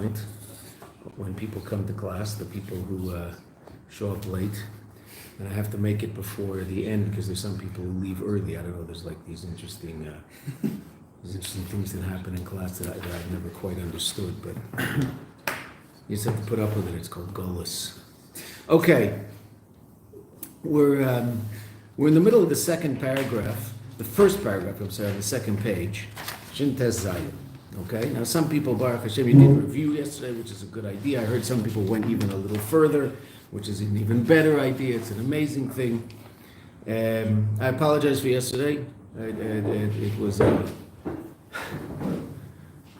point. When people come to class, the people who show up late, and I have to make it before the end because there's some people who leave early. I don't know. There's like these interesting things that happen in class that I've never quite understood, but you just have to put up with it. It's called Golus. Okay, we're in the middle of the second paragraph, the first paragraph. I'm sorry, on the second page. Shin Tes Zayin. Okay. Now, some people, Baruch Hashem, you did a review yesterday, which is a good idea. I heard some people went even a little further, which is an even better idea. It's an amazing thing. I apologize for yesterday. It was a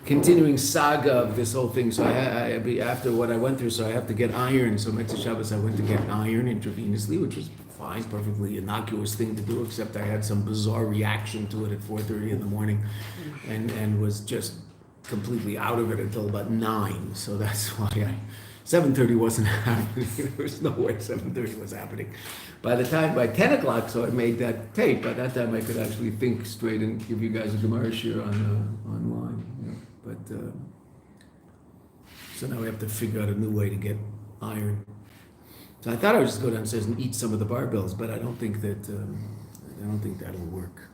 continuing saga of this whole thing. So after what I went through, so I have to get iron. So Mitzvah Shabbos, I went to get iron intravenously, which was fine, perfectly innocuous thing to do, except I had some bizarre reaction to it at 4:30 in the morning, and was just completely out of it until about 9. So that's why 7:30 wasn't happening. There was no way 7:30 was happening. By 10 o'clock, so I made that tape. By that time, I could actually think straight and give you guys a Gemara shiur online. But so now we have to figure out a new way to get iron. So I thought I would just go downstairs and eat some of the barbells, but I don't think that'll work.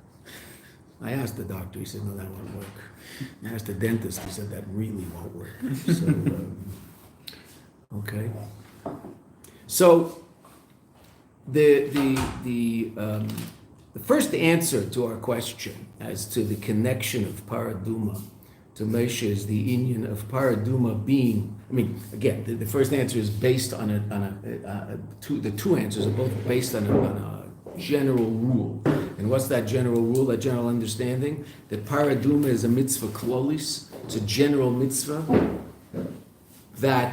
I asked the doctor. He said, "No, that won't work." I asked the dentist. He said, "That really won't work." So okay. So the first answer to our question as to the connection of paraduma to Moshe is the union of paraduma being. I mean, again, the first answer is based on the two answers are both based on a general rule. And what's that general rule? That general understanding that paraduma is a mitzvah klolis. It's a general mitzvah that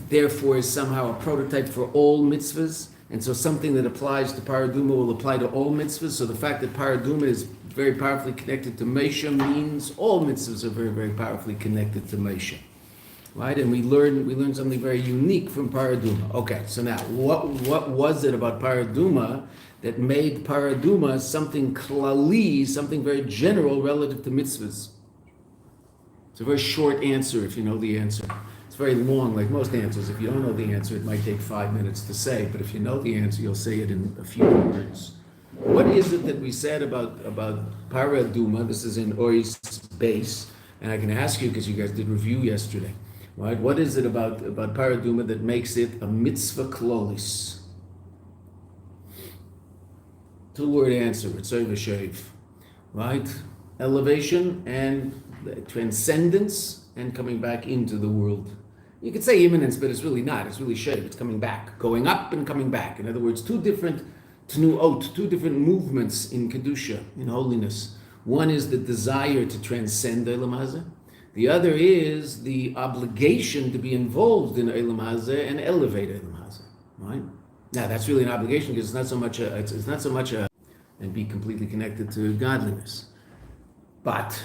therefore is somehow a prototype for all mitzvahs, and so something that applies to paraduma will apply to all mitzvahs. So the fact that paraduma is very powerfully connected to Moshe means all mitzvahs are very, very powerfully connected to Moshe, right? And we learn something very unique from paraduma. Okay, so now what was it about paraduma that made paraduma something klali, something very general relative to mitzvahs? It's a very short answer if you know the answer. Very long, like most answers. If you don't know the answer, it might take 5 minutes to say, but if you know the answer, you'll say it in a few words. What is it that we said about paraduma? This is in Oi's base, and I can ask you because you guys did review yesterday, right? What is it about paraduma that makes it a mitzvah klolis? 2-word answer, Ritzoy v'Shoiv, right? Elevation and transcendence and coming back into the world. You could say imminence, but it's really not. It's really shayv. It's coming back, going up and coming back. In other words, two different tnuot, two different movements in kedusha, in holiness. One is the desire to transcend Olam Hazeh. The other is the obligation to be involved in Olam Hazeh and elevate Olam Hazeh. Right? Now that's really an obligation because it's not so much a and be completely connected to godliness. But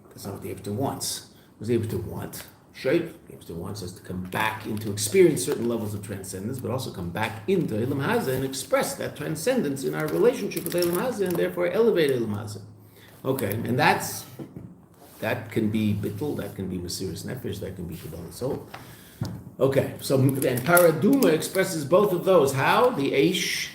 that's not what the Eibishter wants. What the Eibishter want? Shape. The Eibishter wants us to come back into experience certain levels of transcendence, but also come back into Olam Hazeh and express that transcendence in our relationship with Olam Hazeh, and therefore elevate Olam Hazeh. Okay, and that can be bittul, that can be Mesiras Nefesh, that can be Kabbalah Soul. Okay, so and paraduma expresses both of those. How? The Eish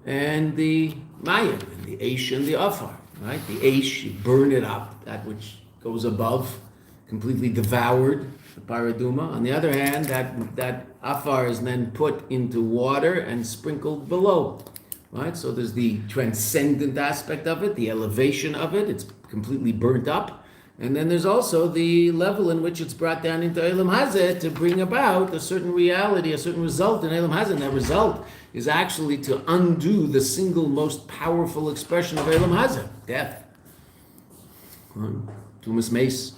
and the Mayan, and the Eish and the Afar. Right? The Eish, you burn it up, that which goes above, completely devoured, the paraduma. On the other hand, that afar is then put into water and sprinkled below, right? So there's the transcendent aspect of it, the elevation of it, it's completely burnt up. And then there's also the level in which it's brought down into Olam Hazeh to bring about a certain reality, a certain result in Olam Hazeh. And that result is actually to undo the single most powerful expression of Olam Hazeh, death. Tumas Mace,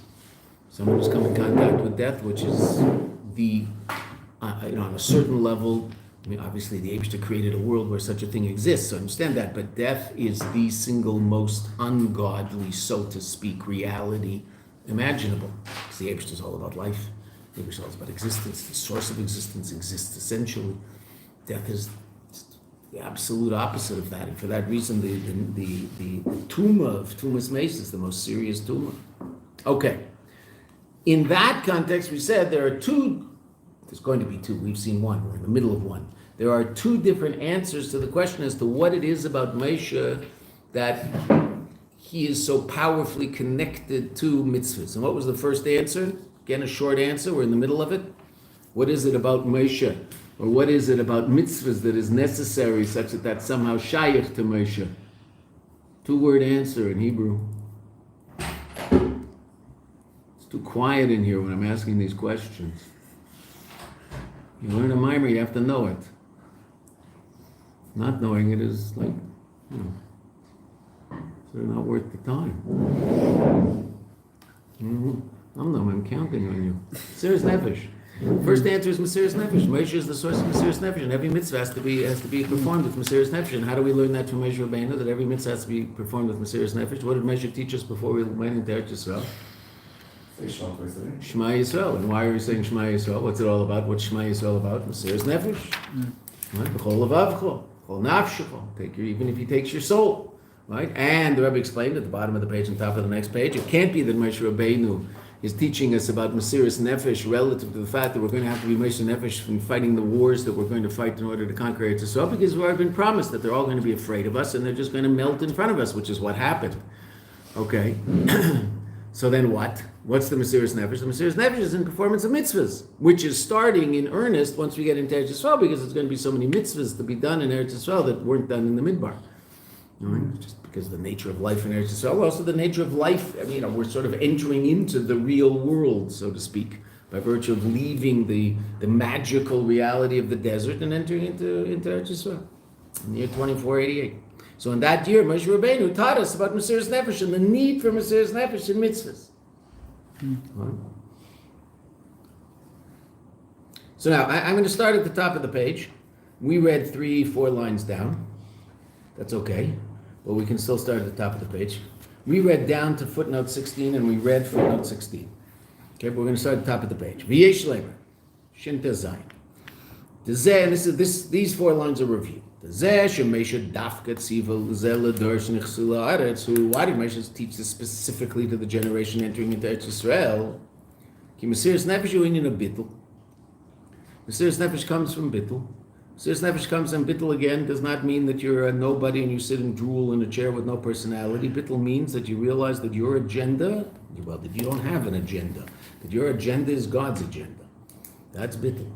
someone who's come in contact with death, which is the, on a certain level, I mean, obviously the Eibishter created a world where such a thing exists, so I understand that, but death is the single most ungodly, so to speak, reality imaginable. Because the Eibishter is all about life, the Eibishter is all about existence, the source of existence exists essentially. Death is the absolute opposite of that, and for that reason, the tumah of Tumas Mace is the most serious tumah. Okay, In that context, we said there are two, there's going to be two, we've seen one, we're in the middle of one. There are two different answers to the question as to what it is about Moshe that he is so powerfully connected to mitzvahs. And what was the first answer? Again, a short answer, we're in the middle of it. What is it about Moshe, or what is it about mitzvahs that is necessary such that that's somehow shaykh to Moshe? Two-word answer in Hebrew. It's too quiet in here when I'm asking these questions. You learn a mimer, you have to know it. Not knowing it is like, sort of not worth the time. I'm counting on you. Mesiras Nefesh. First answer is Mesiras Nefesh. Moshe is the source of Mesiras Nefesh, and every mitzvah has to be performed with Mesiras Nefesh. And how do we learn that from Moshe Rabbeinu, that every mitzvah has to be performed with Mesiras Nefesh? What did Moshe teach us before we went into Eretz Yisrael? Shema Yisrael. And why are we saying Shema Yisrael? What's it all about? What's Shema Yisrael about? Mesiras Nefesh. Right? B'chol levavcho, b'chol nafshecho. Even if he takes your soul. Right? And the Rebbe explained at the bottom of the page and top of the next page, it can't be that Moshe Rabbeinu is teaching us about Mesiras Nefesh relative to the fact that we're going to have to be Mesiras Nefesh in fighting the wars that we're going to fight in order to conquer Eretz Yisrael, because we've been promised that they're all going to be afraid of us and they're just going to melt in front of us, which is what happened. Okay? So then what? What's the Mesiras Nefesh? The Mesiras Nefesh is in performance of mitzvahs, which is starting in earnest once we get into Eretz Yisrael, because there's going to be so many mitzvahs to be done in Eretz Yisrael that weren't done in the Midbar. Right? Just because of the nature of life in Eretz Yisrael, also the nature of life, we're sort of entering into the real world, so to speak, by virtue of leaving the magical reality of the desert and entering into Eretz Yisrael in the year 2488. So in that year, Moshe Rabbeinu taught us about Mesiras Nefesh and the need for Mesiras Nefesh in mitzvahs. Right? So now, I'm going to start at the top of the page. We read 3-4 lines down. That's okay. But we can still start at the top of the page. We read down to footnote 16 and we read footnote 16. Okay, but we're going to start at the top of the page. V'yesh lemer, shin tez zayin. These 4 lines are review. Why did Moshe teach this specifically to the generation entering into Eretz Yisrael? Ki Mesiras Nefesh hu inyan of bittul. Mesiras Nefesh comes from bittul. Mesiras Nefesh comes, and bittul again does not mean that you're a nobody and you sit and drool in a chair with no personality. Bittul means that you realize that your agenda, that you don't have an agenda, that your agenda is God's agenda. That's bittul.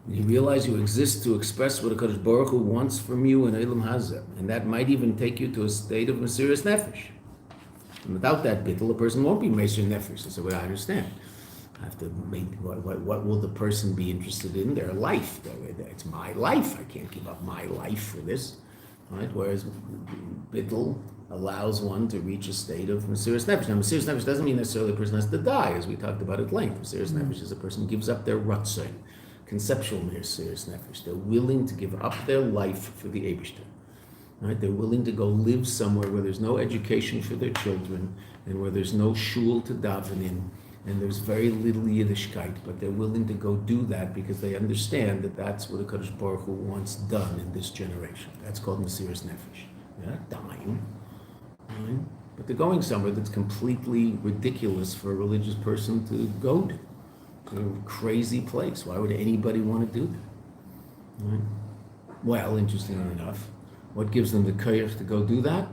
You realize you exist to express what HaKadosh Baruch Hu wants from you in Eilam Hazeh, and that might even take you to a state of Mesiras Nefesh. And without that bittul, a person won't be Mesiras Nefesh. That's what I understand. I have to make, what will the person be interested in? Their life. It's my life. I can't give up my life for this. Right? Whereas bittul allows one to reach a state of Mesiras Nefesh. Now, Mesiras Nefesh doesn't mean necessarily a person has to die, as we talked about at length. Mesiras Nefesh is a person who gives up their ratzon. Conceptual Mesiras Nefesh. They're willing to give up their life for the Eibishter. Right? They're willing to go live somewhere where there's no education for their children and where there's no shul to daven in and there's very little Yiddishkeit, but they're willing to go do that because they understand that that's what HaKadosh Baruch Hu wants done in this generation. That's called Mesiras Nefesh. They're not dying, right? But they're going somewhere that's completely ridiculous for a religious person to go to. A crazy place. Why would anybody want to do that? Right? Well, interestingly enough, what gives them the koyach to go do that?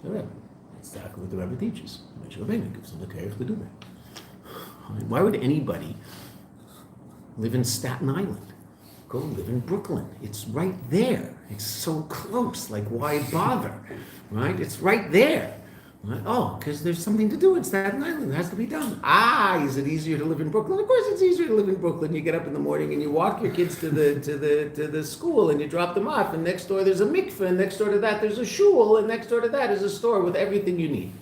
The Rebbe. That's exactly what the Rebbe teaches. Moshe Rabbeinu gives them the koyach to do that. Why would anybody live in Staten Island? Go live in Brooklyn. It's right there. It's so close. Like, why bother? Right? It's right there. Right? Oh, because there's something to do in Staten Island. It has to be done. Is it easier to live in Brooklyn? Of course it's easier to live in Brooklyn. You get up in the morning and you walk your kids to the school and you drop them off, and next door there's a mikveh, and next door to that there's a shul, and next door to that is a store with everything you need.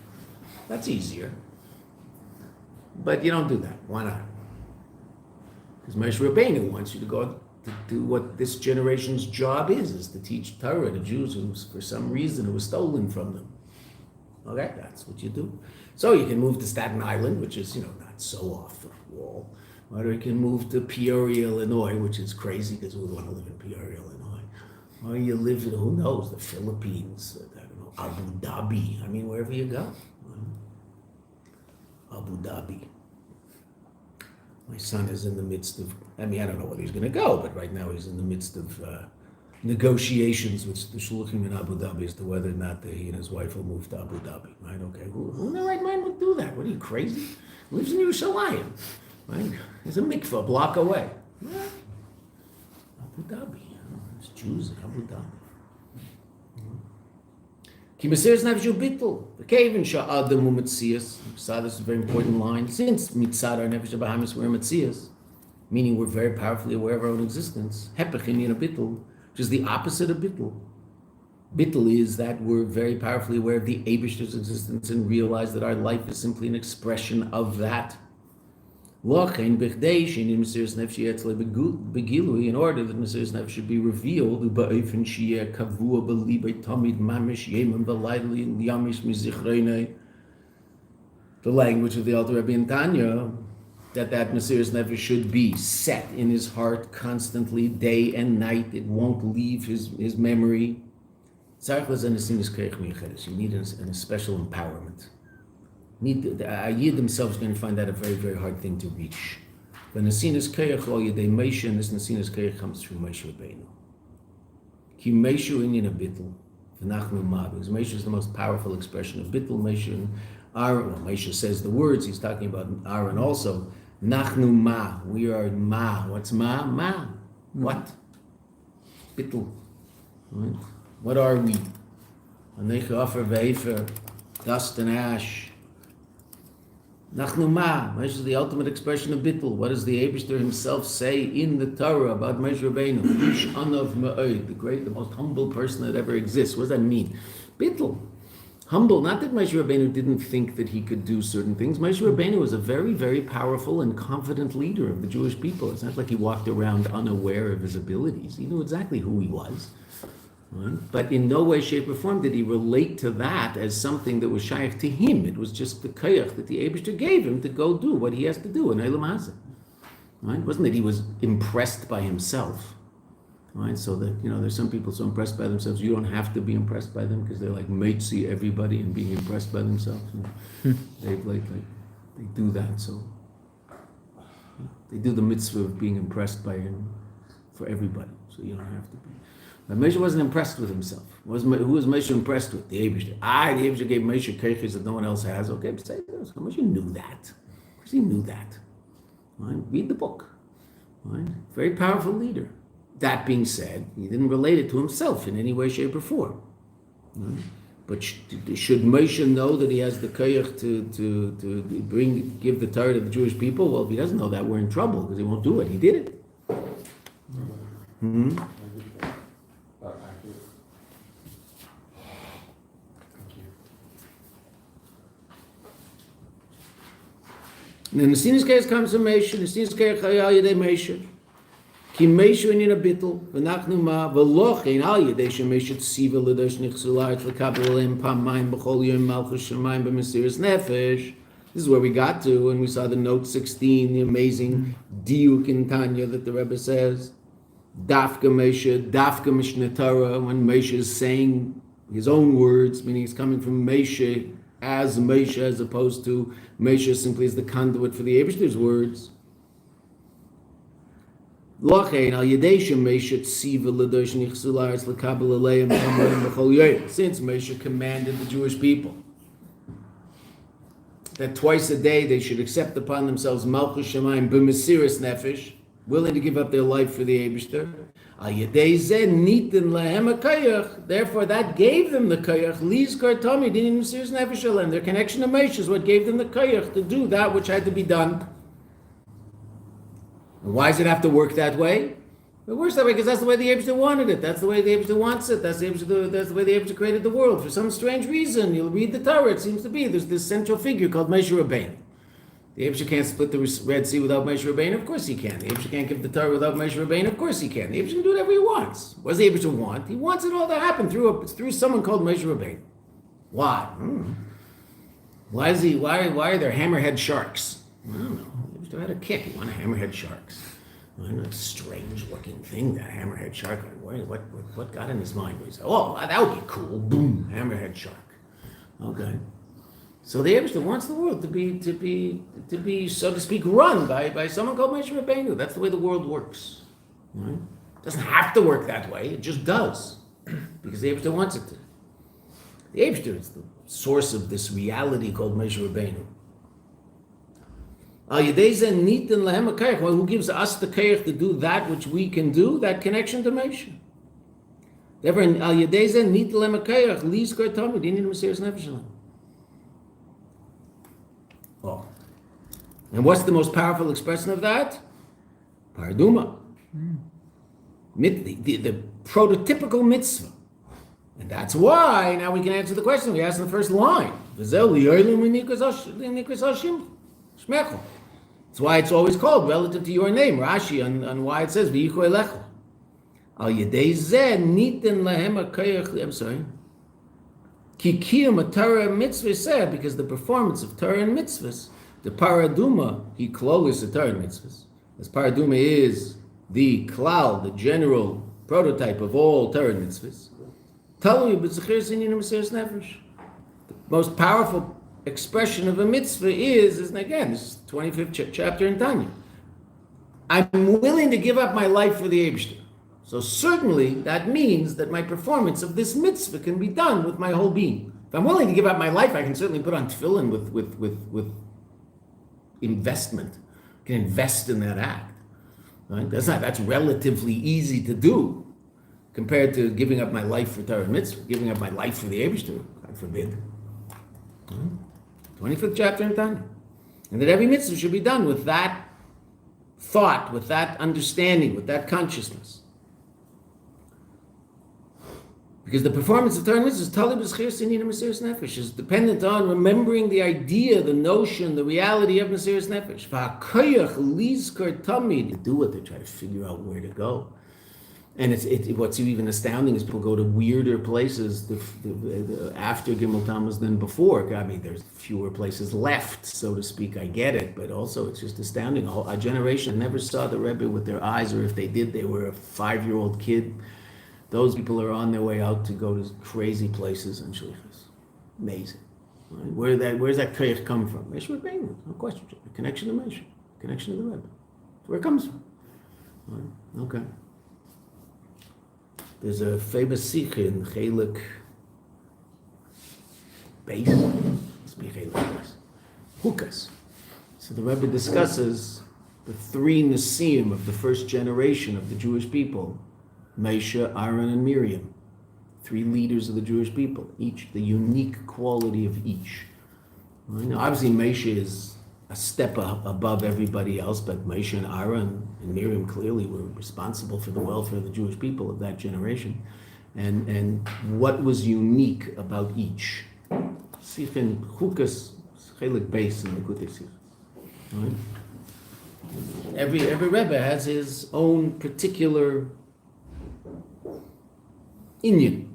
That's easier. But you don't do that. Why not? Because Moshe Rabbeinu wants you to go to do what this generation's job is to teach Torah to Jews who, for some reason, it was stolen from them. Okay, that's what you do. So you can move to Staten Island, which is, not so off the wall. Or you can move to Peoria, Illinois, which is crazy because we want to live in Peoria, Illinois. Or you live in, who knows, the Philippines, I don't know, Abu Dhabi. I mean, wherever you go. Abu Dhabi. My son is in the midst of, I don't know whether he's going to go, but right now he's in the midst of negotiations with the shluchim in Abu Dhabi as to whether or not he and his wife will move to Abu Dhabi. Right? Okay, who in their right mind would do that? What are you, crazy? He lives in Yerushalayim. Right? There's a mikveh a block away. Abu Dhabi. There's Jews in Abu Dhabi. Ki mesiras nefesh hu bittul. V'keivin sha'adam hu metzias. This is a very important line. Since mitzad our nefesh habahamis we're metzias, meaning we're very powerfully aware of our own existence. Hepech inyan bittul, which is the opposite of bittul. Bittul is that we're very powerfully aware of the Eibishter's existence and realize that our life is simply an expression of that. In order that mesiras nefesh should be revealed, the language of the Alter Rebbe in Tanya, that mesiras nefesh should be set in his heart constantly, day and night. It won't leave his memory. You need a special empowerment. Yid themselves are going to find that a very, very hard thing to reach. But Nesinas Koyach Lo Yedei Moshe, and this Nesinas Koyach comes through Moshe Rabbeinu. Ki Moshe Inyan Bittul, V'nachnu Ma, because Moshe is the most powerful expression of Bittul. Moshe and Aaron, Moshe says the words, he's talking about Aaron also. Nachnu Ma, we are Ma. What's Ma? Ma. What? Bittul. Right? What are we? Anecha Afer Ve'efer, dust and ash. Nachnu Ma, Moshe is the ultimate expression of Bittul. What does the Eibishter himself say in the Torah about Moshe Rabbeinu? Ish Anav Ma'od, the most humble person that ever exists. What does that mean? Bittul. Humble, not that Moshe Rabbeinu didn't think that he could do certain things. Moshe Rabbeinu was a very, very powerful and confident leader of the Jewish people. It's not like he walked around unaware of his abilities. He knew exactly who he was. Right? But in no way, shape, or form did he relate to that as something that was shaykh to him. It was just the koyach that the Eibishter gave him to go do what he has to do in Eilam Hazeh. Right? It wasn't that he was impressed by himself. Right? So that, there's some people so impressed by themselves, you don't have to be impressed by them because they're like matesy everybody and being impressed by themselves. They do that. So they do the mitzvah of being impressed by him for everybody. So you don't have to be. But Moshe wasn't impressed with himself. Who was Moshe impressed with? The Eibishter. The Eibishter gave Moshe keiches that no one else has. Okay, but say this. Moshe knew that. Of course he knew that. Right? Read the book. Right? Very powerful leader. That being said, he didn't relate it to himself in any way, shape, or form. Right? But should Moshe know that he has the koyach to give the Torah to the Jewish people? Well, if he doesn't know that, we're in trouble because he won't do it. He did it. Mm-hmm. And then the Nesinas Koyach comes from Moshe. The Nesinas Koyach al Yedei Moshe. Ki Moshe inyan bittul v'nachnu ma v'lochein al Yedei sheMoshe tziva l'dosh nichsu la'aretz l'kabel aleim pamayim b'chol yom malchus shemayim b'mesiras nefesh. This is where we got to when we saw the note 16, the amazing diuk in Tanya that the Rebbe says. Dafka Moshe, Dafka Mishneh Torah, when Moshe is saying his own words, meaning he's coming from Moshe as Moshe, as opposed to Moshe simply as the conduit for the Eibishter's words. Since Moshe commanded the Jewish people that twice a day they should accept upon themselves Malchus Shemayim b'mesiras nefesh, willing to give up their life for the Eibishter. Therefore, that gave them the koyach. Their connection to Moshe is what gave them the koyach to do that which had to be done. And why does it have to work that way? It works that way because that's the way the Eibishter wanted it. That's the way the Eibishter wants it. That's the way the Eibishter created the world. For some strange reason, you'll read the Torah, it seems to be, there's this central figure called Moshe Rabbeinu. The Eibishter can't split the Red Sea without Moshe Rabbeinu? Of course he can. The Eibishter can't give the Torah without Moshe Rabbeinu? Of course he can. The Eibishter can do whatever he wants. What does the Eibishter want? He wants it all to happen through someone called Moshe Rabbeinu. Why? Why are there hammerhead sharks? I don't know. The Eibishter had a kick. He wanted hammerhead sharks. A strange looking thing, that hammerhead shark. What got in his mind? He said, oh, that would be cool. Boom, hammerhead shark. Okay. So the Eibishter wants the world to be, so to speak, run by someone called Moshe Rabbeinu. That's the way the world works. Right? It doesn't have to work that way. It just does, because the Eibishter wants it to. The Eibishter is the source of this reality called Moshe Rabbeinu. Who gives us the koyach to do that which we can do? That connection to Moshe. Therefore, al yedei zeh nit lehem koyach lizkor tamid in Mesiras Nefesh. Oh. And what's the most powerful expression of that? Paraduma. The prototypical mitzvah. And that's why now we can answer the question we asked in the first line. That's why it's always called relative to your name, Rashi, on why it says V'yichu elecha. Al yedei zeh niten lahem hakoyach. I'm sorry. Ki kiyum Torah mitzvah said, because the performance of Torah and mitzvahs, the paraduma, he klolis the Torah and mitzvahs. As paraduma is the klal, the general prototype of all Torah and mitzvahs. Talui b'zechiras inyanim Mesiras Nefesh. The most powerful expression of a mitzvah is again, this is 25th chapter in Tanya. I'm willing to give up my life for the Eibishter. So certainly that means that my performance of this mitzvah can be done with my whole being. If I'm willing to give up my life, I can certainly put on tefillin with investment. I can invest in that act. Right? That's relatively easy to do compared to giving up my life for Torah and mitzvah, giving up my life for the Eibishter, God forbid. 25th chapter in Tanya. And that every mitzvah should be done with that thought, with that understanding, with that consciousness. Because the performance of Torah and mitzvah is tali b'zechiras inyanim Mesiras Nefesh, is dependent on remembering the idea, the notion, the reality of Mesiras Nefesh. V'hakoyach lizkor tamid, to do it, they try to figure out where to go. And what's even astounding is people go to weirder places after Gimel Tammuz than before. I mean, there's fewer places left, so to speak. I get it, but also it's just astounding. A generation never saw the Rebbe with their eyes, or if they did, they were a 5-year-old kid. Those people are on their way out to go to crazy places and shlichus. Amazing. Right? Where's that koyach come from? Moshe Rabbeinu, no question. A connection to Moshe, connection to the Rebbe. That's where it comes from. Right? Okay. There's a famous sikh in Chelik base. Must be Chelik base. Chukas. So the Rebbe discusses the 3 Nesiim of the first generation of the Jewish people. Moshe, Aaron, and Miriam, 3 leaders of the Jewish people, each the unique quality of each. Now, obviously, Moshe is a step above everybody else, but Moshe and Aaron and Miriam clearly were responsible for the welfare of the Jewish people of that generation. And what was unique about each? Sichin Chukas, Chelik Beis, and Melukat Hei. Every Rebbe has his own particular inyan.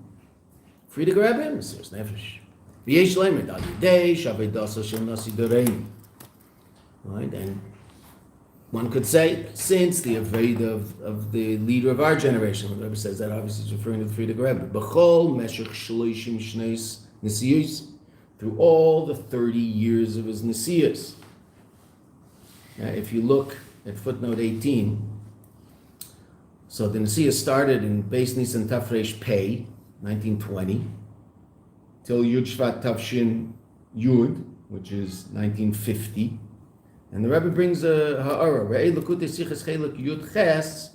Friedrich Rebbe, Mesiras Nefesh. V'yesh lemed al yedei shavedasa shel nasi doreinu. Right, and one could say, since the Aveda of the leader of our generation, the Rebbe says that obviously is referring to the Friedrich Rebbe. B'chol meshech shloishim shneis nesiyos, through all the 30 years of his nesiyos. If you look at footnote 18, so the Nesiyah started in Beis Nisan Tafresh Pei, 1920, till Yud Shvat Tavshin Yud, which is 1950. And the Rebbe brings a ha'ara. Re'ei Likutei Sichos Chelik Yud Ches.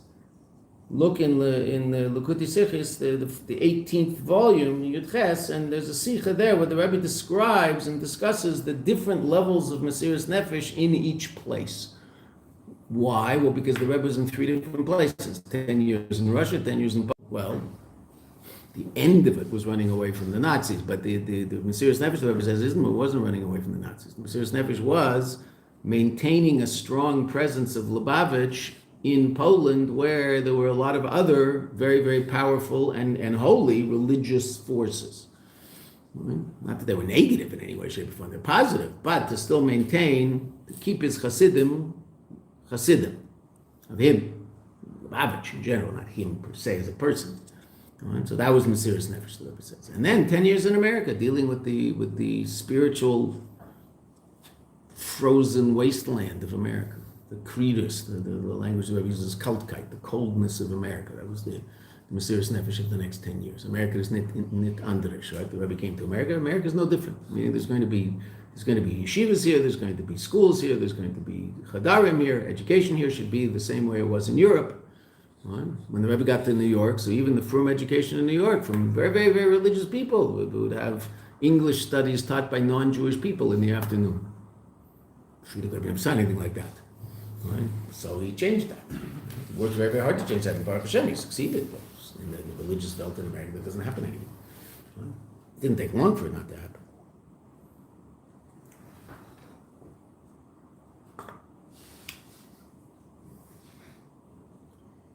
Look in the Likutei Sichos, the 18th volume, Yud Ches, and there's a sicha there where the Rebbe describes and discusses the different levels of Mesiras Nefesh in each place. Why? Well, because the Rebbe was in 3 different places. 10 years in Russia, 10 years in... Well, the end of it was running away from the Nazis, but the Mesiras Nefesh, the Rebbe says, it wasn't running away from the Nazis. The Mesiras Nefesh was maintaining a strong presence of Lubavitch in Poland, where there were a lot of other very, very powerful and holy religious forces. Not that they were negative in any way, shape, or form, they're positive, but to still maintain, to keep his Chassidim of him, Lubavitch in general, not him per se as a person, Right? So that was Mesiras Nefesh, the Rebbe says. And then 10 years in America, dealing with the spiritual frozen wasteland of America, the creedus, the language the Rebbe uses, kaltkeit, the coldness of America. That was the Mesiras Nefesh of the next 10 years. America is nit andrish, right? The Rebbe came to America. America is no different. Meaning there's going to be yeshivas here, there's going to be schools here, there's going to be chadarim here, education here should be the same way it was in Europe. Right? When the Rebbe got to New York, so even the frum education in New York from very, very, very religious people would have English studies taught by non-Jewish people in the afternoon. The Rebbe never saw anything like that. Right? So he changed that. He worked very, very hard to change that. And Baruch Hashem, he succeeded. But in the religious belt in America, that doesn't happen anymore. Right? It didn't take long for it not to happen.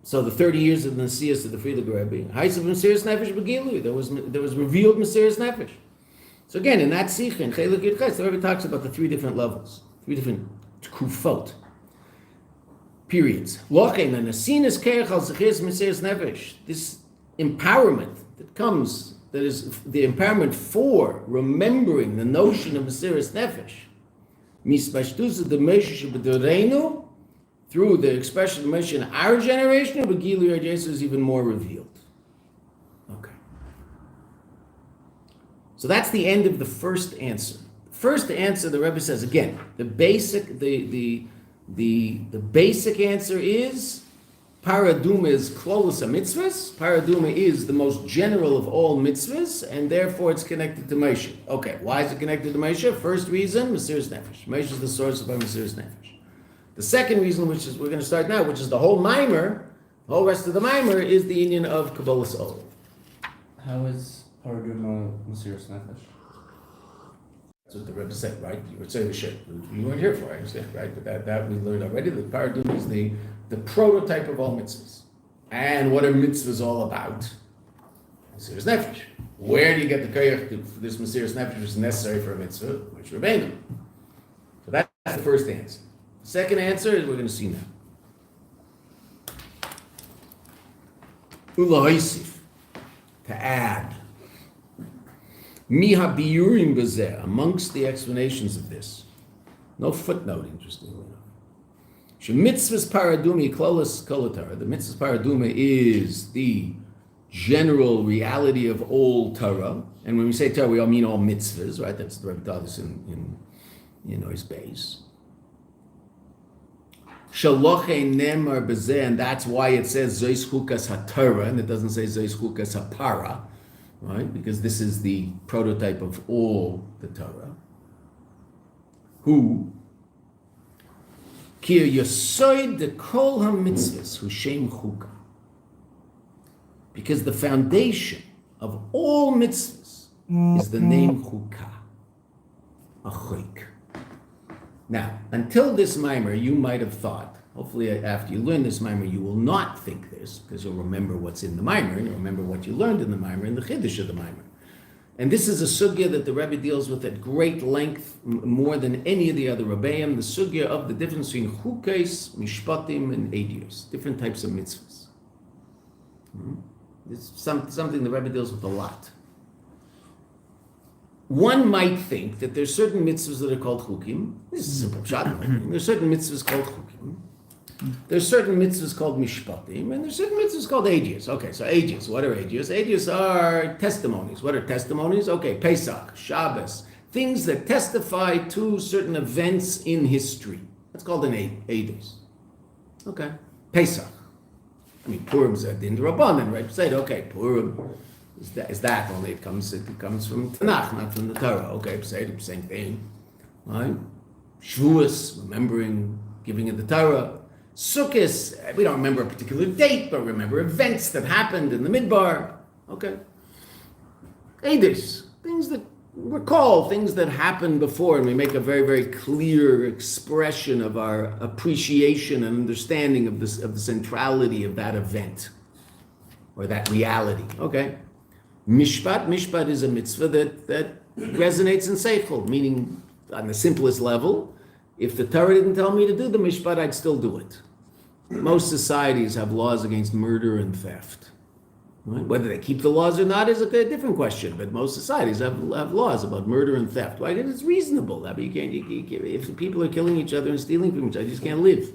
So the 30 years of the Nasias of the Frierdiker Rebbe, Heiss of Mesiras Nefesh Begilu, there was revealed Mesiras Nefesh. So again, in that Sikha, in Chelek Yud Ches, the Rebbe talks about the three different levels, three different kufot, periods. Lochen and Asinas Kerech al Zechias Mesiras Nefesh, this empowerment that comes, that is the empowerment for remembering the notion of Mesiras Nefesh, Mispashtus of the Meshach B'Doreinu, through the expression of Moshe in our generation, but Gilu Yadjesu is even more revealed. Okay. So that's the end of the first answer. First answer, the Rebbe says again, the basic answer is Paraduma is Klolos HaMitzvahs. Paraduma is the most general of all mitzvahs, and therefore it's connected to Moshe. Okay, why is it connected to Moshe? First reason, Mesiras Nefesh. Moshe is the source of our Mesiras Nefesh. The second reason, which is we're going to start now, which is the whole mimer, the whole rest of the mimer is the union of Kabbalas Ol. How is Paraduma Mesiras Nefesh? That's what the Rebbe said, right? You would say the shit. You weren't here for, I understand, right? But that we learned already. The Paraduma is the prototype of all mitzvahs. And what are mitzvahs all about? Mesiras Nefesh. Where do you get the koyach to this Mesiras Nefesh which is necessary for a mitzvah? Which Rebbeinu. So that's the first answer. Second answer is we're going to see now. Ulahoisif, to add. Miha biurim bezeh, amongst the explanations of this. No footnote, interestingly enough. Shemitzvahs paraduma klolos kolatar. The mitzvahs paraduma is the general reality of all Torah. And when we say Torah, we all mean all mitzvahs, right? That's the Rebbe taught us in his base. Shaloche nemar bezeh, and that's why it says Zos Chukas HaTorah, and it doesn't say Zos Chukas HaPara, right? Because this is the prototype of all the Torah. Who? Ki yosoid de kol ha-mitzvahs hu shem chuka. Because the foundation of all mitzvahs is the name chuka, a chuk. Now, until this mimer, you might have thought, hopefully after you learn this mimer, you will not think this, because you'll remember what's in the mimer, and you'll remember what you learned in the mimer, and the chiddush of the mimer. And this is a sugya that the Rebbe deals with at great length, more than any of the other Rebbeim, the sugya of the difference between chukes, mishpatim, and edios, different types of mitzvahs. It's something the Rebbe deals with a lot. One might think that there's certain mitzvahs that are called chukim. This is a simple shot. There's certain mitzvahs called chukim. There's certain mitzvahs called mishpatim, and there's certain mitzvahs called agios. Okay, so agios. What are agios? Agios are testimonies. What are testimonies? Okay, Pesach, Shabbos, things that testify to certain events in history. That's called an agios. Okay, Pesach. I mean, Purim's a din d'Rabbanan, right? Say, okay, Purim. Is that only it comes from Tanakh, not from the Torah. Okay, same thing, right? Shavuos, remembering giving of the Torah. Sukkos, we don't remember a particular date, but remember events that happened in the Midbar. Okay. Edis, things that recall, things that happened before, and we make a very, very clear expression of our appreciation and understanding of the centrality of that event or that reality. Okay. Mishpat is a mitzvah that resonates in seichel, meaning on the simplest level, if the Torah didn't tell me to do the mishpat, I'd still do it. Most societies have laws against murder and theft. Right? Whether they keep the laws or not is a different question, but most societies have laws about murder and theft. Why? It's reasonable. I mean, you can't, if people are killing each other and stealing from each other, you just can't live.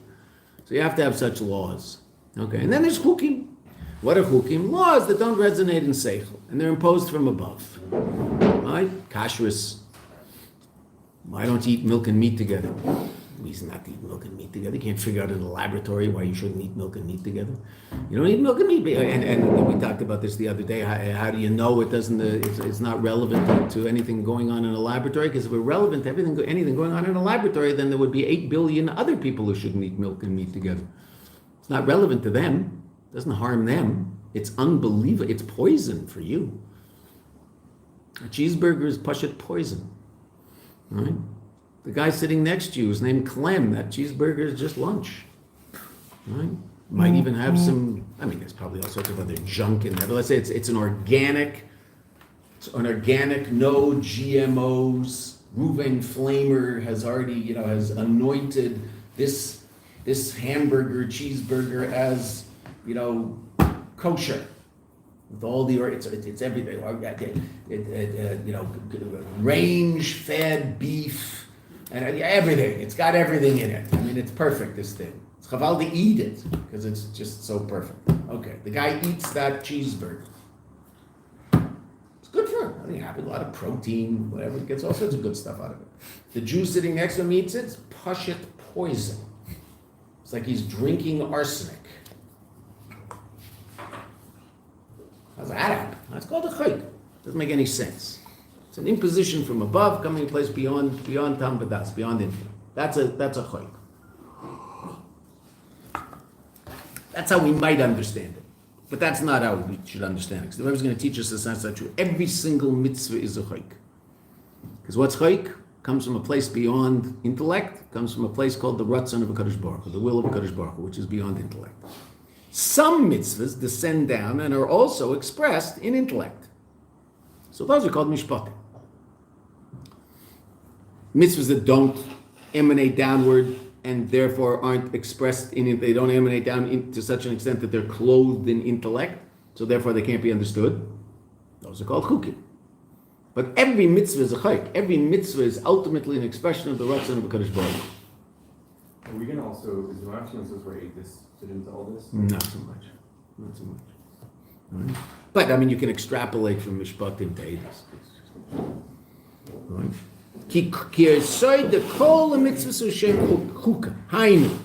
So you have to have such laws. Okay, and then there's chukim. What are chukim? Laws that don't resonate in seichel, and they're imposed from above. Right? Kashrus. Why don't you eat milk and meat together? Reason not to eat milk and meat together. You can't figure out in a laboratory why you shouldn't eat milk and meat together. You don't eat milk and meat. And we talked about this the other day. How do you know it doesn't? It's not relevant to anything going on in a laboratory? Because if we're relevant to anything going on in a laboratory, then there would be 8 billion other people who shouldn't eat milk and meat together. It's not relevant to them. It doesn't harm them. It's unbelievable. It's poison for you. A cheeseburger is pashut poison. Right? The guy sitting next to you is named Clem. That cheeseburger is just lunch. Right? Might even have some, there's probably all sorts of other junk in there, but let's say it's an organic, no GMOs. Reuven Flamer has already, has anointed this hamburger, cheeseburger as, kosher. With all the, it's everything, range-fed beef, and everything. It's got everything in it. It's perfect, this thing. It's chaval to eat it, because it's just so perfect. Okay, the guy eats that cheeseburger. It's good for him. You have a lot of protein, whatever. He gets all sorts of good stuff out of it. The Jew sitting next to him eats it. It's pashut poison. It's like he's drinking arsenic. How's that happen? That's called a chayk. Doesn't make any sense. It's an imposition from above, coming in place beyond tam v'das, beyond infinite. That's a chayk. That's how we might understand it, but that's not how we should understand it. Because the Rebbe is going to teach us that's not true. Every single mitzvah is a chayk. Because what's chayk comes from a place beyond intellect. Comes from a place called the ratzon of HaKadosh Baruch Hu, the will of HaKadosh Baruch Hu, which is beyond intellect. Some mitzvahs descend down and are also expressed in intellect. So those are called mishpatim. Mitzvahs that don't emanate downward and therefore aren't expressed in it, they don't emanate down to such an extent that they're clothed in intellect, so therefore they can't be understood. Those are called chukim. But every mitzvah is a chayk. Every mitzvah is ultimately an expression of the ratzon of HaKadosh Baruch Hu. Are we going to also, is the Rashi where this fit into all this? Not so much. Right? But you can extrapolate from Mishpatim to Eidos. Right? Ki yisoid the kol mitzvahs shem chuka. Hainu.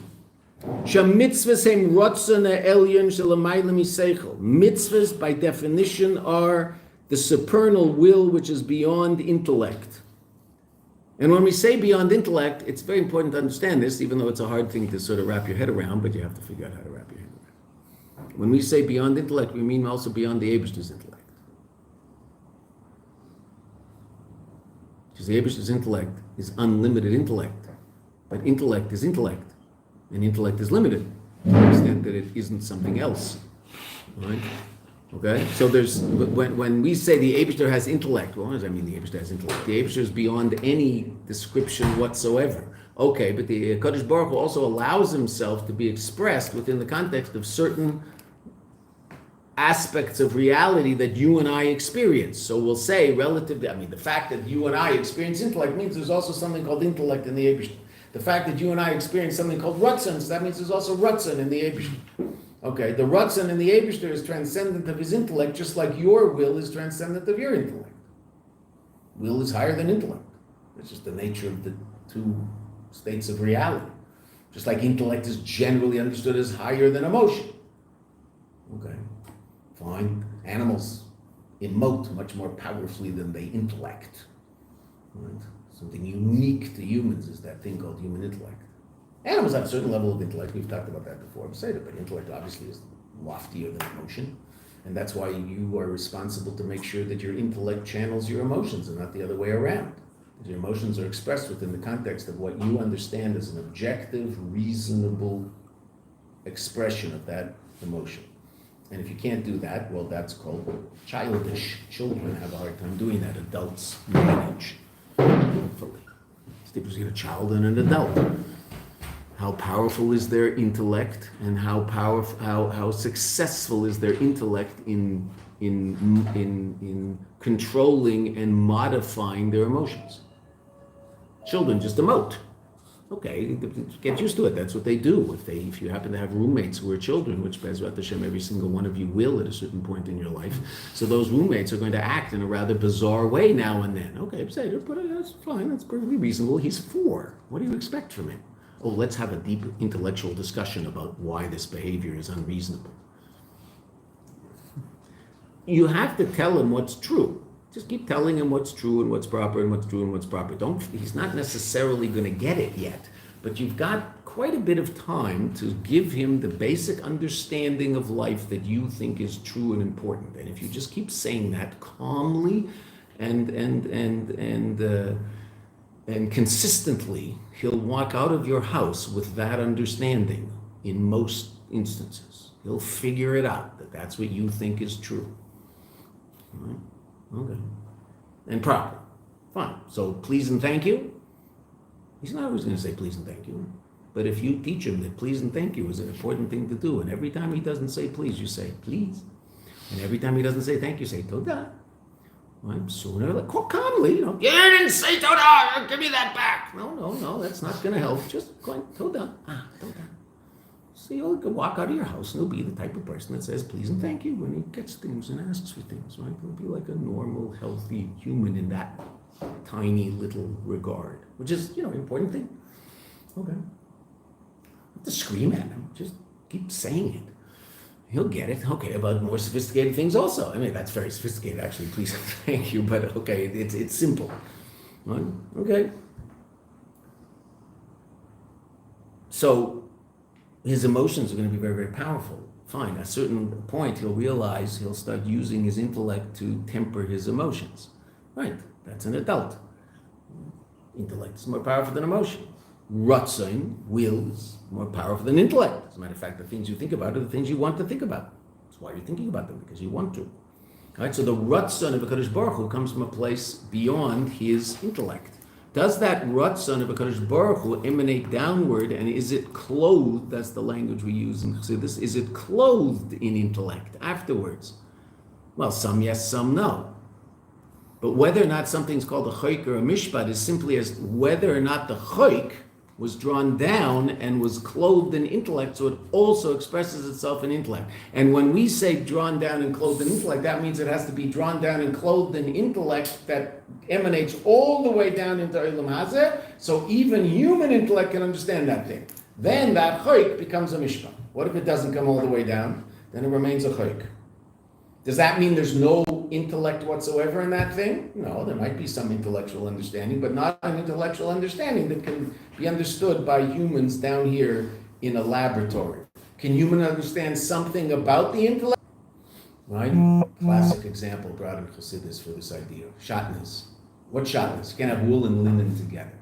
Sham mitzvahs hem rotzon elyon shelamayla miseichel. Mitzvahs, by definition, are the supernal will which is beyond intellect. And when we say beyond intellect, it's very important to understand this, even though it's a hard thing to sort of wrap your head around, but you have to figure out how to wrap your head around. When we say beyond intellect, we mean also beyond the Eibishter's intellect. Because the Eibishter's intellect is unlimited intellect, but intellect is intellect, and intellect is limited to the extent that it isn't something else. Right? Okay, so there's when we say the Eibishter has intellect, well, what does that mean? The Eibishter has intellect. The Eibishter is beyond any description whatsoever. Okay, but the Kadosh Baruch Hu also allows himself to be expressed within the context of certain aspects of reality that you and I experience. So we'll say relative to, the fact that you and I experience intellect means there's also something called intellect in the Eibishter. The fact that you and I experience something called Ratzon, so that means there's also Ratzon in the Eibishter. Okay, the Ratzon in the Eibishter is transcendent of his intellect, just like your will is transcendent of your intellect. Will is higher than intellect. It's just the nature of the two states of reality. Just like intellect is generally understood as higher than emotion. Okay, fine. Animals emote much more powerfully than they intellect. Right? Something unique to humans is that thing called human intellect. Animals have a certain level of intellect. We've talked about that before. But intellect obviously is loftier than emotion. And that's why you are responsible to make sure that your intellect channels your emotions and not the other way around. Because your emotions are expressed within the context of what you understand as an objective, reasonable expression of that emotion. And if you can't do that, well, that's called childish. Children have a hard time doing that. Adults manage, hopefully. It's the difference between a child and an adult. How powerful is their intellect, and how successful is their intellect in controlling and modifying their emotions. Children just emote. Okay, get used to it. That's what they do. If you happen to have roommates who are children, which Bezrat Hashem, every single one of you will at a certain point in your life, so those roommates are going to act in a rather bizarre way now and then. Okay, that's fine. That's perfectly reasonable. He's 4. What do you expect from him? Oh, let's have a deep intellectual discussion about why this behavior is unreasonable. You have to tell him what's true. Just keep telling him what's true and what's proper and what's true and what's proper. He's not necessarily going to get it yet, but you've got quite a bit of time to give him the basic understanding of life that you think is true and important. And if you just keep saying that calmly and consistently, he'll walk out of your house with that understanding in most instances. He'll figure it out, that that's what you think is true. All right? Okay. And proper. Fine. So please and thank you. He's not always going to say please and thank you. But if you teach him that please and thank you is an important thing to do, and every time he doesn't say please, you say please. And every time he doesn't say thank you, say todah. Right? Sooner, like, calmly, you didn't say todah, give me that back. No, that's not going to help. Just going, todah. Todah. So you'll walk out of your house and he'll be the type of person that says please and thank you when he gets things and asks for things, right? He'll be like a normal, healthy human in that tiny little regard, which is, important thing. Okay. Don't have to scream at him. Just keep saying it. He'll get it. Okay, about more sophisticated things also. I mean, that's very sophisticated, actually. Please and thank you, but okay, it's simple. Right? Okay. So, his emotions are going to be very, very powerful. Fine. At a certain point, he'll start using his intellect to temper his emotions. Right. That's an adult. Intellect is more powerful than emotion. Ratzon, will, is more powerful than intellect. As a matter of fact, the things you think about are the things you want to think about. That's why you're thinking about them, because you want to. Right. So the Ratzon of HaKadosh Baruch Hu comes from a place beyond his intellect. Does that Ratzon of HaKadosh Baruch Hu emanate downward, and is it clothed, that's the language we use in Chassidus, is it clothed in intellect afterwards? Well, some yes, some no. But whether or not something's called a choik or a mishpat is simply as whether or not the choik was drawn down and was clothed in intellect, so it also expresses itself in intellect. And when we say drawn down and clothed in intellect, that means it has to be drawn down and clothed in intellect that emanates all the way down into Olam Hazeh, so even human intellect can understand that thing. Then that choik becomes a mishpat. What if it doesn't come all the way down? Then it remains a choik. Does that mean there's no intellect whatsoever in that thing? No, there might be some intellectual understanding, but not an intellectual understanding that can be understood by humans down here in a laboratory. Can humans understand something about the intellect? Right? Classic example brought in Chassidus for this idea. Shatnez. What's shatnez? You can't have wool and linen together.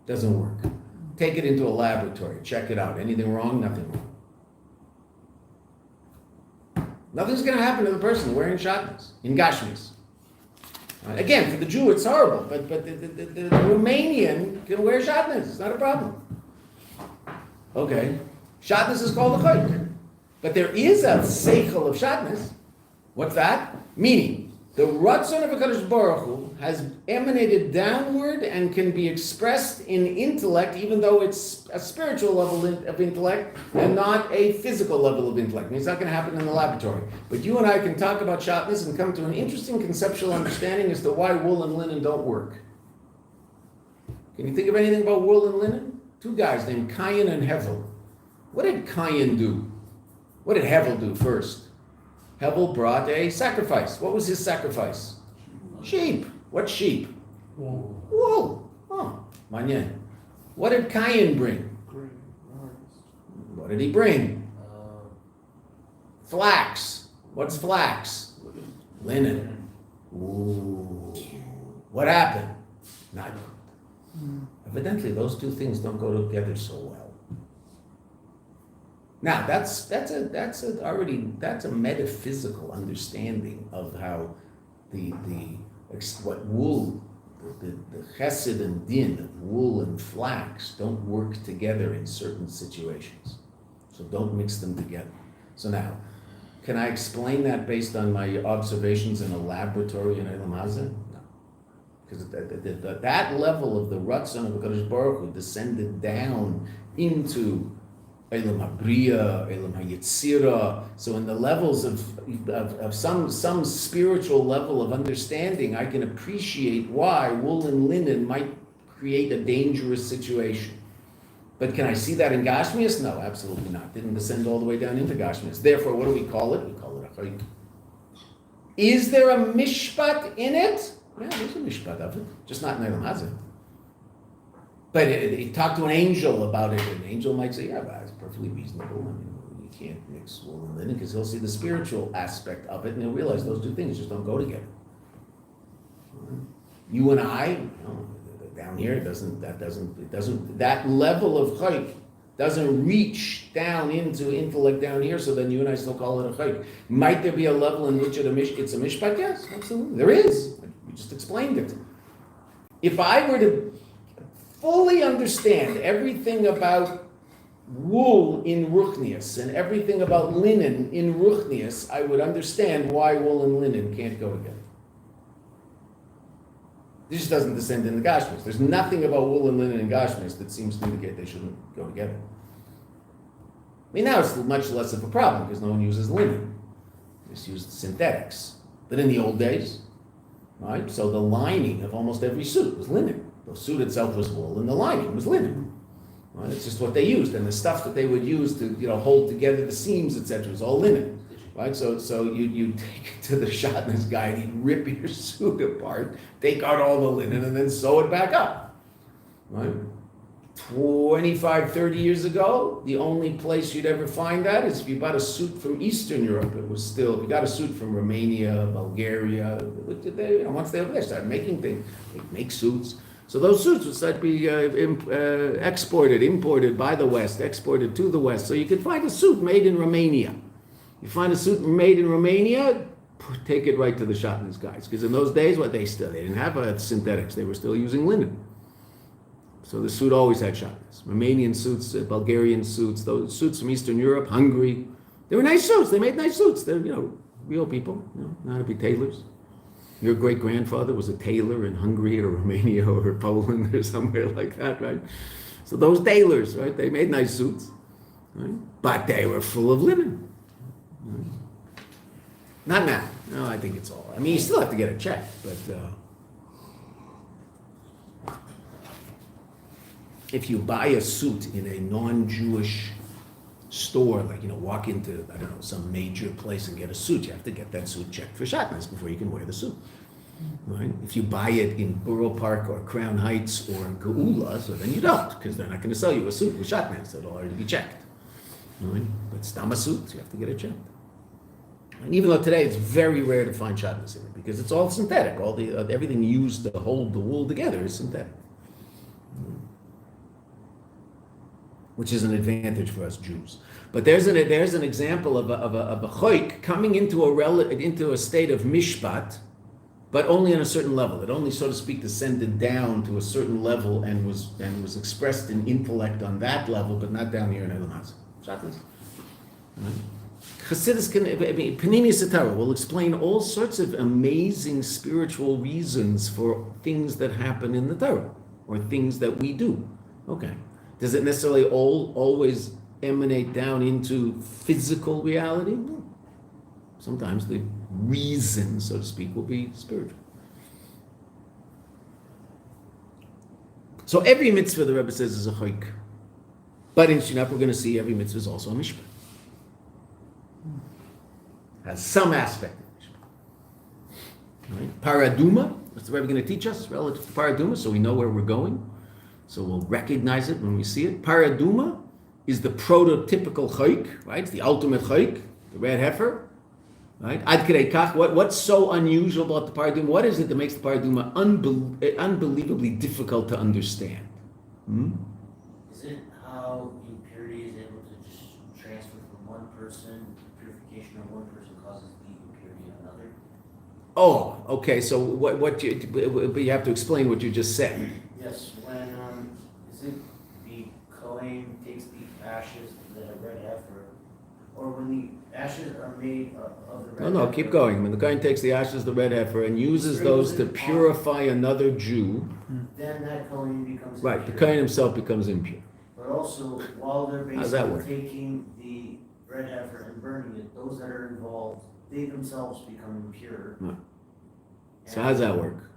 Doesn't work. Take it into a laboratory. Check it out. Anything wrong? Nothing wrong. Nothing's going to happen to the person wearing shatnez in Gashmis. Again, for the Jew, it's horrible, but the Romanian can wear shatnez. It's not a problem. Okay. Shatnez is called a chayk. But there is a seichel of shatnez. What's that? Meaning, the Ratzon of HaKadosh Baruch Hu has emanated downward and can be expressed in intellect, even though it's a spiritual level of intellect and not a physical level of intellect. I mean, it's not going to happen in the laboratory. But you and I can talk about shatnez and come to an interesting conceptual understanding as to why wool and linen don't work. Can you think of anything about wool and linen? 2 guys named Cain and Hevel. What did Cain do? What did Hevel do first? Hevel brought a sacrifice. What was his sacrifice? Sheep. What sheep? Wool. Wool. Oh, manyan. What did Cain bring? What did he bring? Flax. What's flax? Linen. Ooh. What happened? Not good. Evidently, those 2 things don't go together so well. Now, that's a metaphysical understanding of how what wool the chesed and din of wool and flax don't work together in certain situations. So don't mix them together. So now, can I explain that based on my observations in a laboratory in Eilam Hazeh? No. Because that level of the Ratzon of HaKadosh Baruch Hu descended down into Eilam HaBriya, Eilam HaYetzira. So in the levels of some spiritual level of understanding, I can appreciate why wool and linen might create a dangerous situation. But can I see that in Gashmias? No, absolutely not. Didn't descend all the way down into Gashmias. Therefore, what do we call it? We call it a chayk. Is there a mishpat in it? Yeah, there's a mishpat of it, just not in Eilam Hazeh. But he talked to an angel about it, and an angel might say, yeah, but it's perfectly reasonable. I mean, you can't mix wool and linen, because he'll see the spiritual aspect of it, and he'll realize those two things just don't go together. You and I, down here, that level of chayk doesn't reach down into intellect down here, so then you and I still call it a chayk. Might there be a level in which it's a mishpat? Yes, absolutely. There is. We just explained it. If I were to fully understand everything about wool in Ruchnius and everything about linen in Ruchnius, I would understand why wool and linen can't go together. This just doesn't descend in the Gashmis. There's nothing about wool and linen in Gashmis that seems to indicate they shouldn't go together. I mean, now it's much less of a problem because no one uses linen. They just use synthetics. But in the old days, right? So the lining of almost every suit was linen. The suit itself was wool, and the lining was linen. Well, it's just what they used, and the stuff that they would use to, hold together the seams, etc., was all linen, right? So you take it to the shotness guy, and he'd rip your suit apart, take out all the linen, and then sew it back up, right? 25, 30 years ago, the only place you'd ever find that is if you bought a suit from Eastern Europe. It was still, if you got a suit from Romania, Bulgaria, once they were there, started making things, they make suits. So those suits would start to be imported by the West, exported to the West. So you could find a suit made in Romania. You find a suit made in Romania, take it right to the shotness guys. Because in those days, they didn't have synthetics. They were still using linen. So the suit always had shotness. Romanian suits, Bulgarian suits, those suits from Eastern Europe, Hungary. They were nice suits. They made nice suits. They're, real people, not to be tailors. Your great-grandfather was a tailor in Hungary or Romania or Poland or somewhere like that, right? So those tailors, right, they made nice suits, right? But they were full of linen. Right? Not now. No, I think it's all. I mean, you still have to get it checked, but if you buy a suit in a non-Jewish store, like, walk into, some major place and get a suit, you have to get that suit checked for shotness before you can wear the suit, right? If you buy it in Borough Park or Crown Heights or Geula, so then you don't, because they're not going to sell you a suit with shotness. It'll already be checked, right? But Stama suits, you have to get it checked. And even though today it's very rare to find shotness in it, because it's all synthetic, all the everything used to hold the wool together is synthetic. Which is an advantage for us Jews. But there's an example of a choik coming into a state of mishpat, but only on a certain level. It only, so to speak, descended down to a certain level and was expressed in intellect on that level, but not down here in Eilam Hazeh. Shotness. Chassidus Panini Satara will explain all sorts of amazing spiritual reasons for things that happen in the Torah or things that we do. Okay. Does it necessarily always emanate down into physical reality? No. Sometimes the reason, so to speak, will be spiritual. So every mitzvah, the Rebbe says, is a chayk. But in Shinap, we're going to see every mitzvah is also a mishpat. Has some aspect of mishpat. Right? Paraduma, what's the Rebbe going to teach us relative to paraduma, so we know where we're going? So we'll recognize it when we see it. Paraduma is the prototypical chayk, right? It's the ultimate chayk, the red heifer, right? Ad kidei kach, what's so unusual about the paraduma? What is it that makes the paraduma unbelievably difficult to understand? Is it how impurity is able to just transfer from one person, purification of one person causes the impurity of another? Oh, okay, so what you have to explain what you just said. Yes, when, is it the Kohen takes the ashes of the red heifer, or when the ashes are made of the red heifer? No, keep going. When the Kohen takes the ashes of the red heifer and uses those to purify another Jew, then that Kohen becomes right, the impure. Kohen himself becomes impure. But also, while they're How's that basically work? taking the red heifer and burning it, those that are involved, they themselves become impure. Right. So how's that work?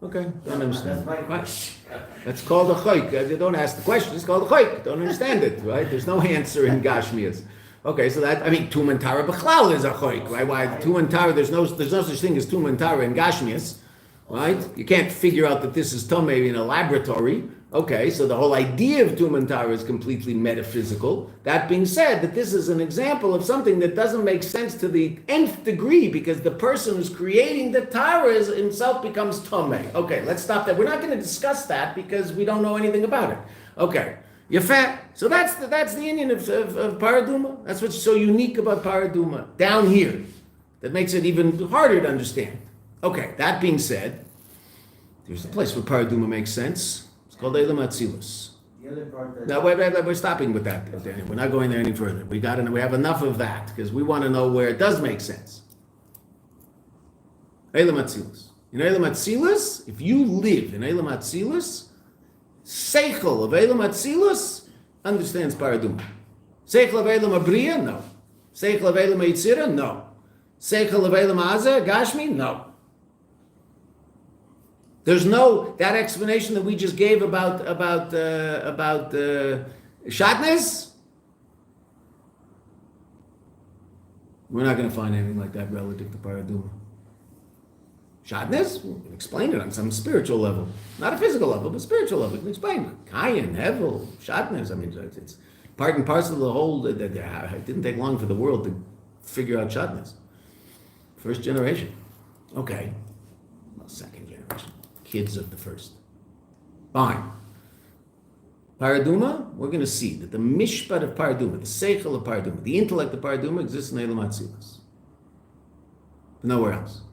Okay, don't understand. That's my Right. question. That's called a chayk. Don't ask the question, it's called a chayk. Don't understand it, right? There's no answer in Gashmias. Okay, so that, I mean, Tuman Tara B'chlal is a chayk, right? Why, Tuman Tara, there's no such thing as Tuman Tara in Gashmias, right? You can't figure out that this is Tomei in a laboratory. Okay, so the whole idea of Tuman Tara is completely metaphysical. That being said, that this is an example of something that doesn't make sense to the nth degree because the person who's creating the Tara himself becomes Tomei. Okay, let's stop that. We're not going to discuss that because we don't know anything about it. Okay, Yafet. So that's the Indian of Paraduma. That's what's so unique about Paraduma down here that makes it even harder to understand. Okay, that being said, there's a place where Paraduma makes sense. It's called Eilam Atzilus. The other part that. Now, we're stopping with that, Daniel. We're not going there any further. We have enough of that because we want to know where it does make sense. Eilam Atzilus. In Eilam Atzilus, if you live in Eilam Atzilus, Seichel of Eilam Atzilus understands Paraduma. Seichel of Eilam Abriya? No. Seichel of Eilam Yitzira? No. Seichel of Eilam Azeh? Gashmi? No. There's no, that explanation that we just gave about Shatnez, we're not going to find anything like that relative to Paraduma. Shatnez, we can explain it on some spiritual level. Not a physical level, but spiritual level. We can explain it. Kayin, Hevel, Shatnez, I mean, it's part and parcel of the whole, it didn't take long for the world to figure out Shatnez. First generation. Okay. Well, second generation. Kids of the first. Fine. Paraduma, we're going to see that the mishpat of Paraduma, the seichel of Paraduma, the intellect of Paraduma exists in Eilam Atzilus. Nowhere else.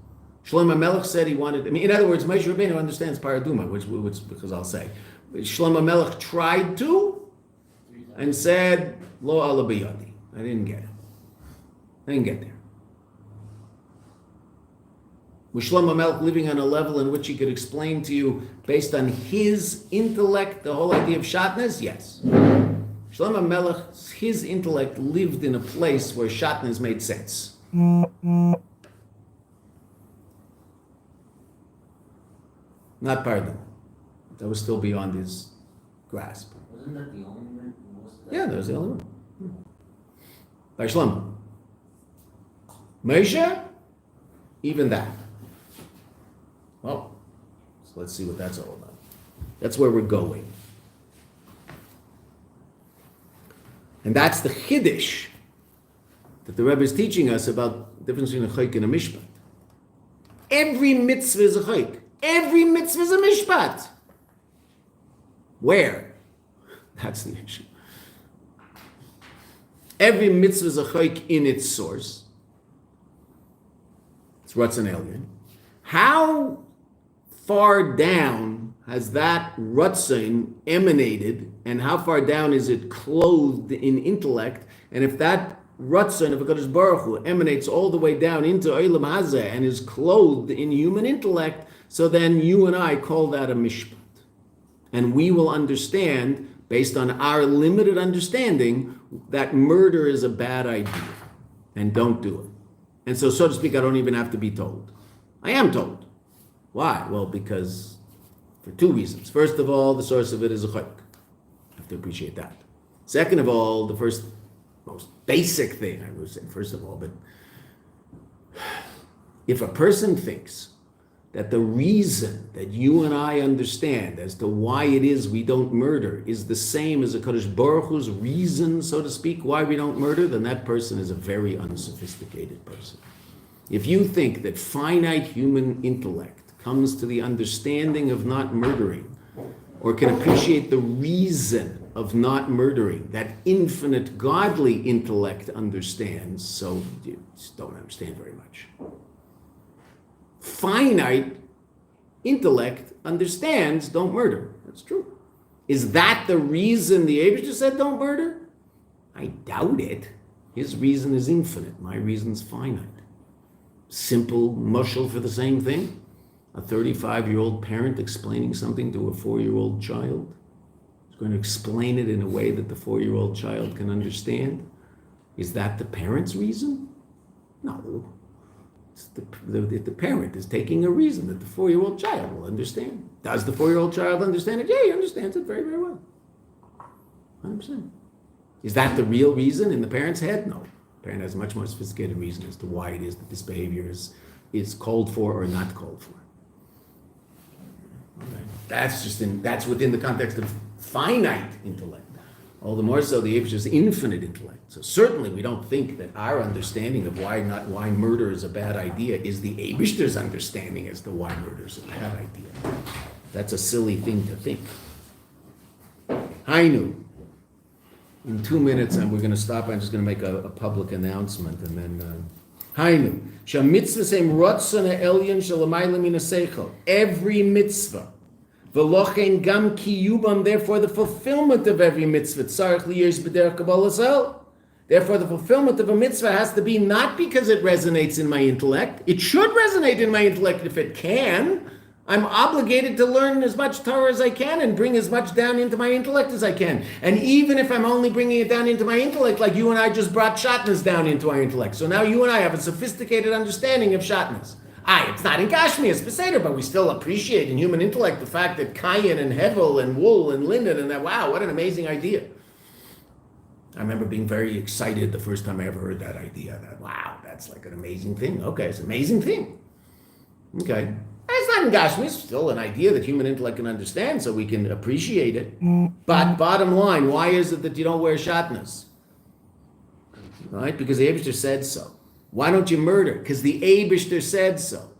Shlomo Melech said he wanted, in other words, Moshe Rabbeinu understands Paraduma, which because I'll say. Shlomo Melech tried to and said, Lo ala biyadi. I didn't get it. I didn't get there. Was Shlomo Melech living on a level in which he could explain to you, based on his intellect, the whole idea of Shatnez? Yes. Shlomo Melech, his intellect lived in a place where Shatnez made sense. Not Paraduma. That was still beyond his grasp. Wasn't that the only one? Yeah, that was the only one. By Shlomo. Moshe, even that. Well, so let's see what that's all about. That's where we're going. And that's the chiddush that the Rebbe is teaching us about the difference between a chayk and a mishpat. Every mitzvah is a chayk. Every mitzvah is a mishpat. Where? That's the issue. Every mitzvah is a chayk in its source. It's Ratzon Elyon. How far down has that Ratzon emanated, and how far down is it clothed in intellect? And if that Ratzon of HaKadosh Baruch Hu emanates all the way down into Olam Hazeh and is clothed in human intellect, so then you and I call that a mishpat. And we will understand, based on our limited understanding, that murder is a bad idea, and don't do it. And so to speak, I don't even have to be told. I am told. Why? Well, because for two reasons. First of all, the source of it is a chayk. I have to appreciate that. Second of all, the first, most basic thing I would say, first of all, but if a person thinks that the reason that you and I understand as to why it is we don't murder is the same as a Kadosh Baruch Hu's reason, so to speak, why we don't murder, then that person is a very unsophisticated person. If you think that finite human intellect comes to the understanding of not murdering, or can appreciate the reason of not murdering, that infinite godly intellect understands, so you just don't understand very much. finite intellect understands don't murder. That's true. Is that the reason the Eibishter said don't murder? I doubt it. His reason is infinite. My reason's finite. Simple mushal for the same thing. A 35-year-old parent explaining something to a 4-year-old child is going to explain it in a way that the 4-year-old child can understand. Is that the parent's reason? No. It's the parent is taking a reason that the 4-year-old child will understand. Does the 4-year-old child understand it? Yeah, he understands it very, very well. 100%. Is that the real reason in the parent's head? No. The parent has a much more sophisticated reason as to why it is that this behavior is called for or not called for. Okay. That's within the context of finite intellect. All the more so the Eibishter's infinite intellect. So certainly we don't think that our understanding of why murder is a bad idea is the Eibishter's understanding as to why murder is a bad idea. That's a silly thing to think. Hainu. In 2 minutes, and we're going to stop. I'm just going to make a public announcement, and then Hainu. Every mitzvah. V'lochen gam kiyubam, therefore the fulfillment of every mitzvah. Therefore the fulfillment of a mitzvah has to be not because it resonates in my intellect. It should resonate in my intellect if it can. I'm obligated to learn as much Torah as I can and bring as much down into my intellect as I can. And even if I'm only bringing it down into my intellect, like you and I just brought Shatnas down into our intellect. So now you and I have a sophisticated understanding of Shatnas. It's not in Gashmias Beseder, but we still appreciate in human intellect the fact that Kayin and Hevel and wool and linen and that, wow, what an amazing idea. I remember being very excited the first time I ever heard that idea. That, wow, that's like an amazing thing. Okay, it's an amazing thing. Okay. It's not in Gashmias, still an idea that human intellect can understand, so we can appreciate it. But bottom line, why is it that you don't wear shatnas? Right? Because the Eibishter said so. Why don't you murder? Because the Eibishter said so.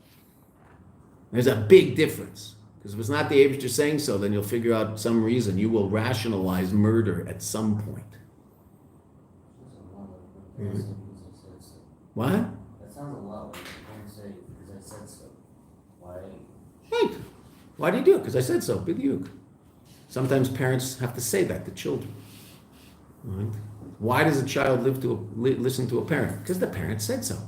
There's a big difference. Because if it's not the Eibishter saying so, then you'll figure out some reason. You will rationalize murder at some point. Mm-hmm. What? That sounds a lot like I'm say because I said so. Why? Right. Why do you do it? Because I said so. B'diuk. Sometimes parents have to say that to children. Right? Why does a child listen to a parent? Because the parent said so.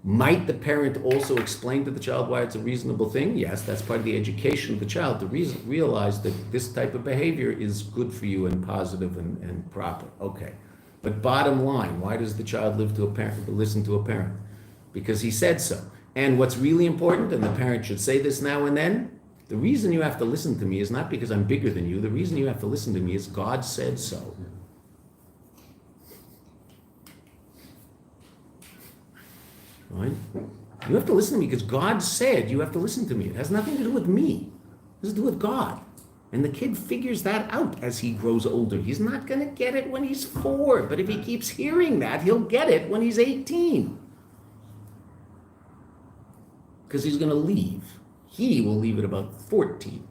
Might the parent also explain to the child why it's a reasonable thing? Yes, that's part of the education of the child to realize that this type of behavior is good for you and positive and proper. Okay. But bottom line, why does the child listen to a parent? Because he said so. And what's really important, and the parent should say this now and then, the reason you have to listen to me is not because I'm bigger than you. The reason you have to listen to me is God said so. Right? You have to listen to me because God said you have to listen to me. It has nothing to do with me. It has to do with God. And the kid figures that out as he grows older. He's not going to get it when he's 4, but if he keeps hearing that, he'll get it when he's 18. Because he's going to leave. He will leave at about 14.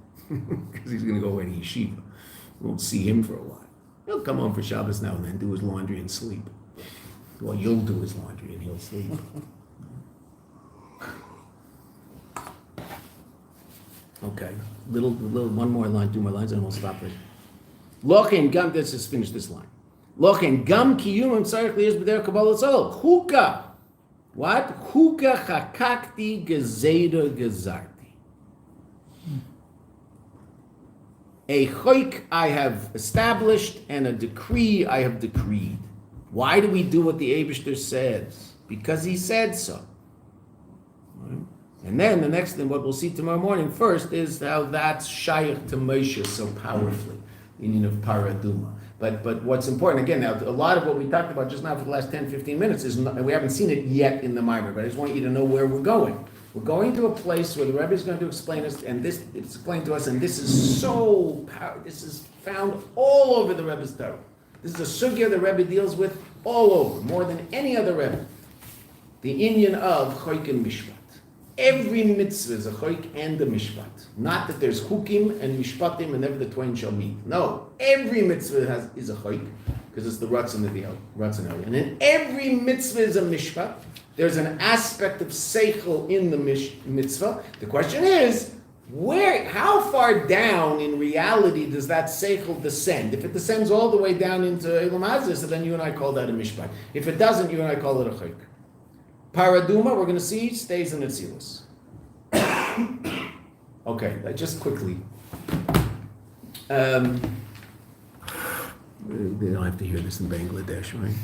Because he's going to go away to yeshiva. We won't see him for a while. He'll come home for Shabbos now and then, do his laundry and sleep. Well, you'll do his laundry and he'll sleep. Okay, one more line, 2 more lines, and we'll stop right. Lochen gam. Let's just finish this line. Lochen gam kiyum tzarich liyos b'derech kabbalah tzol. Chuka. What? Chuka chakakti gezeder gezarti. A choik I have established, and a decree I have decreed. Why do we do what the Eibishter says? Because he said so. Right? And then the next thing, what we'll see tomorrow morning first, is how that's shaykh to Moshe so powerfully, the union of paraduma. But what's important, again, now, a lot of what we talked about just now for the last 10, 15 minutes, we haven't seen it yet in the Maimer, but I just want you to know where we're going. We're going to a place where the Rebbe is going to explain us, and this it's explained to us, and this is so powerful. This is found all over the Rebbe's Torah. This is a sugya the Rebbe deals with all over, more than any other Rebbe. The inyan of choik and mishpat. Every mitzvah is a choik and a mishpat. Not that there's hukim and mishpatim and never the twain shall meet. No, every mitzvah is a choik because it's the Ratzon of the Ratzon. And in every mitzvah is a mishpat. There's an aspect of seichel in the mitzvah. The question is, how far down in reality does that seichel descend? If it descends all the way down into Elam Hazeh, so then you and I call that a mishpat. If it doesn't, you and I call it a chayk. Paraduma, we're going to see, stays in Atzilus. Okay, just quickly. They don't have to hear this in Bangladesh, right?